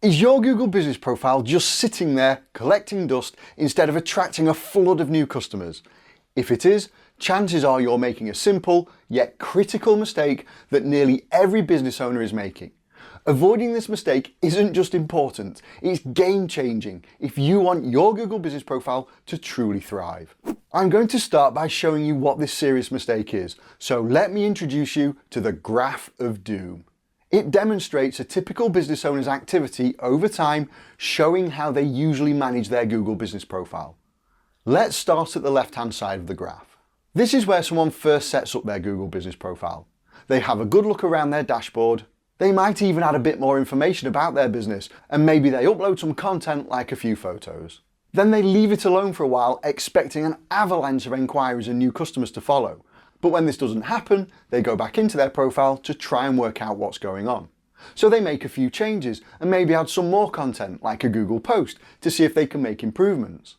Is your Google Business Profile just sitting there collecting dust instead of attracting a flood of new customers? If it is, chances are you're making a simple yet critical mistake that nearly every business owner is making. Avoiding this mistake isn't just important, it's game-changing if you want your Google Business Profile to truly thrive. I'm going to start by showing you what this serious mistake is, so let me introduce you to the Graph of Doom. It demonstrates a typical business owner's activity over time, showing how they usually manage their Google Business Profile. Let's start at the left-hand side of the graph. This is where someone first sets up their Google Business Profile. They have a good look around their dashboard. They might even add a bit more information about their business, and maybe they upload some content like a few photos. Then they leave it alone for a while, expecting an avalanche of inquiries and new customers to follow. But when this doesn't happen, they go back into their profile to try and work out what's going on. So they make a few changes and maybe add some more content like a Google post to see if they can make improvements.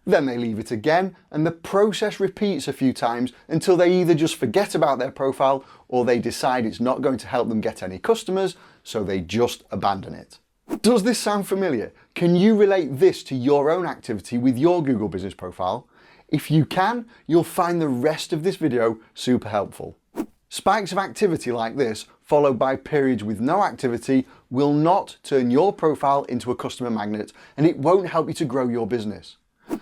Then they leave it again and the process repeats a few times until they either just forget about their profile or they decide it's not going to help them get any customers, so they just abandon it. Does this sound familiar? Can you relate this to your own activity with your Google Business Profile? If you can, you'll find the rest of this video super helpful. Spikes of activity like this, followed by periods with no activity, will not turn your profile into a customer magnet, and it won't help you to grow your business.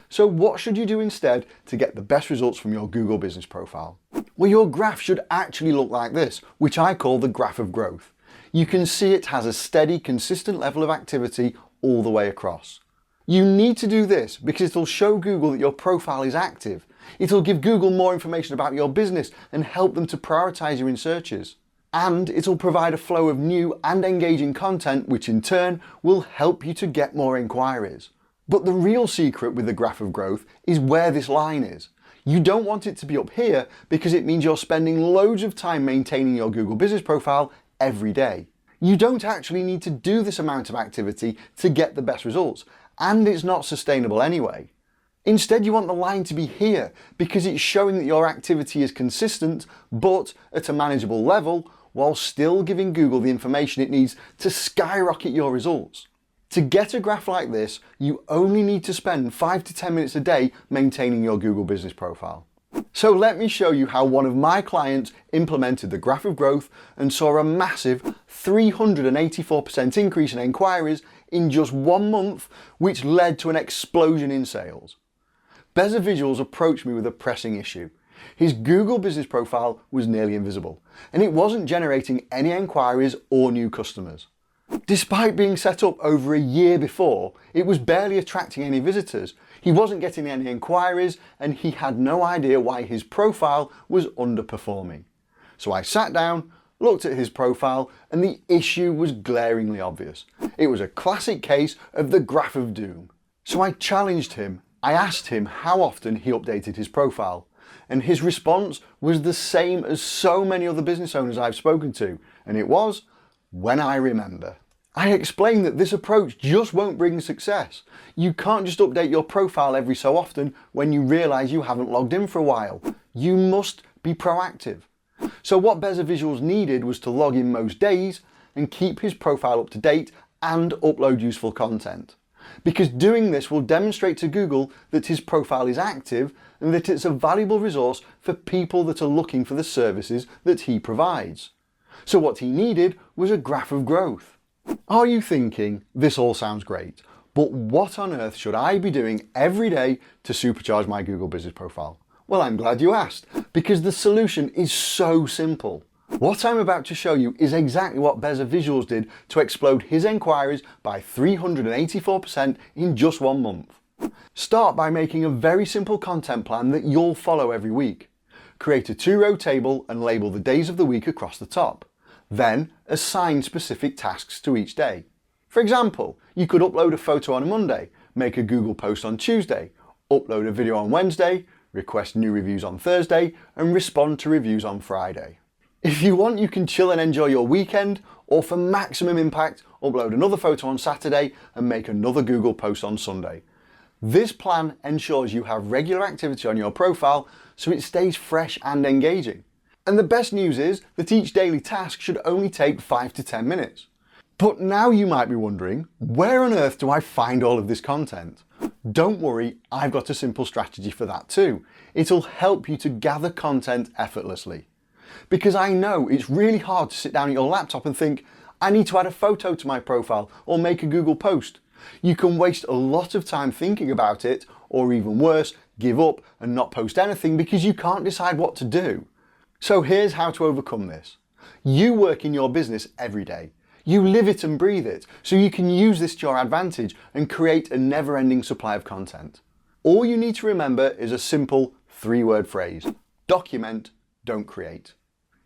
So what should you do instead to get the best results from your Google Business Profile? Well, your graph should actually look like this, which I call the graph of growth. You can see it has a steady, consistent level of activity all the way across. You need to do this because it'll show Google that your profile is active. It'll give Google more information about your business and help them to prioritize you in searches. And it'll provide a flow of new and engaging content, which in turn will help you to get more inquiries. But the real secret with the graph of growth is where this line is. You don't want it to be up here because it means you're spending loads of time maintaining your Google Business Profile every day. You don't actually need to do this amount of activity to get the best results, and it's not sustainable anyway. Instead, you want the line to be here because it's showing that your activity is consistent but at a manageable level while still giving Google the information it needs to skyrocket your results. To get a graph like this, you only need to spend 5 to 10 minutes a day maintaining your Google Business Profile. So let me show you how one of my clients implemented the graph of growth and saw a massive 384% increase in inquiries in just 1 month, which led to an explosion in sales. Bezer Visuals approached me with a pressing issue. His Google Business Profile was nearly invisible, and it wasn't generating any inquiries or new customers. Despite being set up over a year before, it was barely attracting any visitors. He wasn't getting any inquiries, and he had no idea why his profile was underperforming. So I sat down, looked at his profile, and the issue was glaringly obvious. It was a classic case of the graph of doom. So I challenged him. I asked him how often he updated his profile, and his response was the same as so many other business owners I've spoken to, and it was, "When I remember." I explained that this approach just won't bring success. You can't just update your profile every so often when you realise you haven't logged in for a while. You must be proactive. So what Bezer Visuals needed was to log in most days and keep his profile up to date and upload useful content. Because doing this will demonstrate to Google that his profile is active and that it's a valuable resource for people that are looking for the services that he provides. So what he needed was a graph of growth. Are you thinking, this all sounds great, but what on earth should I be doing every day to supercharge my Google Business Profile? Well, I'm glad you asked, because the solution is so simple. What I'm about to show you is exactly what Bezer Visuals did to explode his inquiries by 384% in just 1 month. Start by making a very simple content plan that you'll follow every week. Create a 2-row table and label the days of the week across the top. Then assign specific tasks to each day. For example, you could upload a photo on a Monday, make a Google post on Tuesday, upload a video on Wednesday, request new reviews on Thursday, and respond to reviews on Friday. If you want, you can chill and enjoy your weekend, or for maximum impact, upload another photo on Saturday and make another Google post on Sunday. This plan ensures you have regular activity on your profile so it stays fresh and engaging. And the best news is that each daily task should only take 5 to 10 minutes. But now you might be wondering, where on earth do I find all of this content? Don't worry, I've got a simple strategy for that too. It'll help you to gather content effortlessly. Because I know it's really hard to sit down at your laptop and think, I need to add a photo to my profile or make a Google post. You can waste a lot of time thinking about it, or even worse, give up and not post anything because you can't decide what to do. So here's how to overcome this. You work in your business every day. You live it and breathe it, so you can use this to your advantage and create a never-ending supply of content. All you need to remember is a simple 3-word phrase: document, don't create.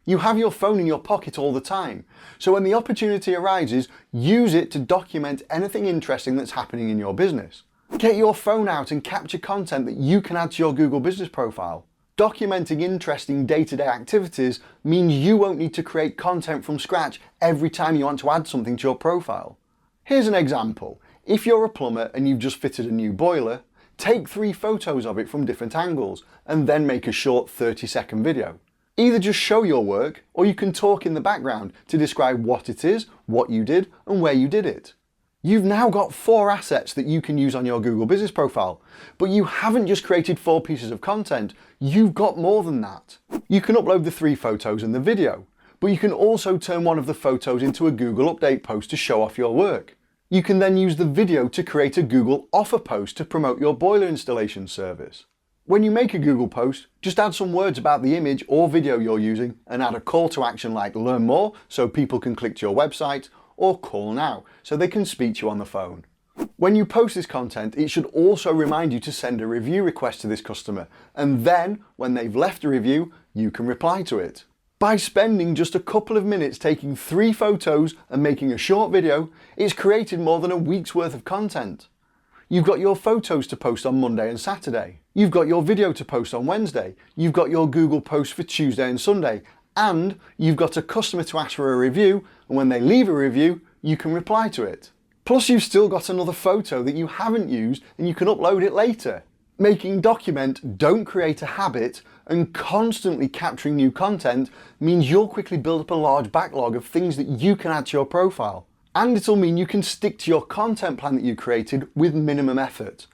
You have your phone in your pocket all the time, so when the opportunity arises, use it to document anything interesting that's happening in your business. Get your phone out and capture content that you can add to your Google Business profile. Documenting interesting day-to-day activities means you won't need to create content from scratch every time you want to add something to your profile. Here's an example. If you're a plumber and you've just fitted a new boiler, take 3 photos of it from different angles and then make a short 30-second video. Either just show your work, or you can talk in the background to describe what it is, what you did, and where you did it. You've now got 4 assets that you can use on your Google Business profile, but you haven't just created 4 pieces of content, you've got more than that. You can upload the 3 photos and the video, but you can also turn one of the photos into a Google Update post to show off your work. You can then use the video to create a Google offer post to promote your boiler installation service. When you make a Google post, just add some words about the image or video you're using and add a call to action like learn more so people can click to your website, or call now so they can speak to you on the phone. When you post this content, it should also remind you to send a review request to this customer, and then when they've left a review, you can reply to it. By spending just a couple of minutes taking 3 photos and making a short video, it's created more than a week's worth of content. You've got your photos to post on Monday and Saturday. You've got your video to post on Wednesday. You've got your Google post for Tuesday and Sunday. And you've got a customer to ask for a review, and when they leave a review, you can reply to it. Plus you've still got another photo that you haven't used and you can upload it later. Making document, don't create a habit, and constantly capturing new content means you'll quickly build up a large backlog of things that you can add to your profile. And it'll mean you can stick to your content plan that you created with minimum effort.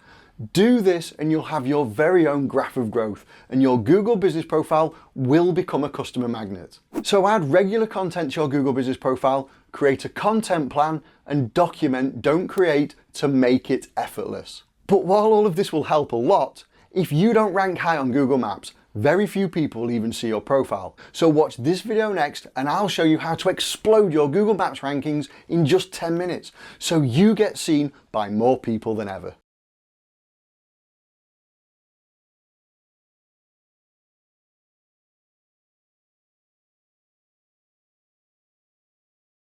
Do this and you'll have your very own graph of growth, and your Google Business profile will become a customer magnet. So add regular content to your Google Business profile, create a content plan, and document, don't create, to make it effortless. But while all of this will help a lot, if you don't rank high on Google Maps, very few people will even see your profile. So watch this video next and I'll show you how to explode your Google Maps rankings in just 10 minutes so you get seen by more people than ever.